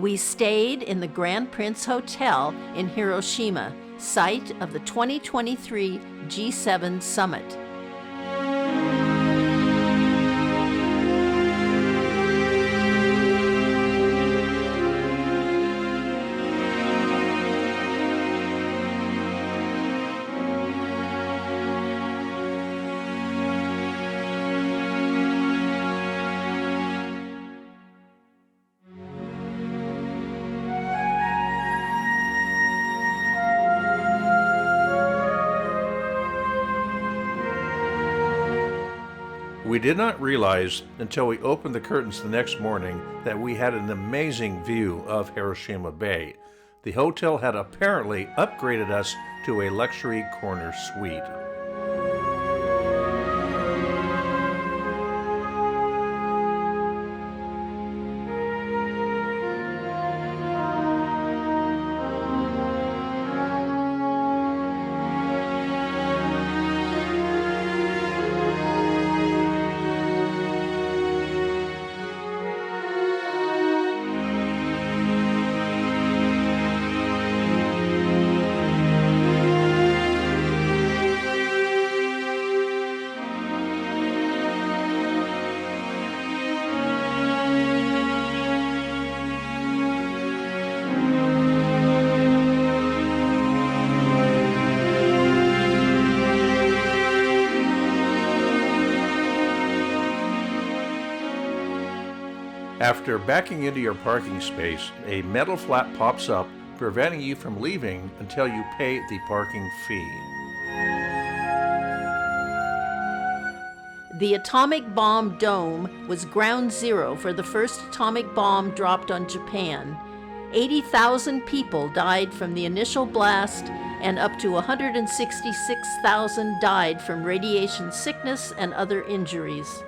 We stayed in the Grand Prince Hotel in Hiroshima, site of the 2023 G7 Summit. We did not realize until we opened the curtains the next morning that we had an amazing view of Hiroshima Bay. The hotel had apparently upgraded us to a luxury corner suite. After backing into your parking space, a metal flap pops up, preventing you from leaving until you pay the parking fee. The atomic bomb dome was ground zero for the first atomic bomb dropped on Japan. 80,000 people died from the initial blast, and up to 166,000 died from radiation sickness and other injuries.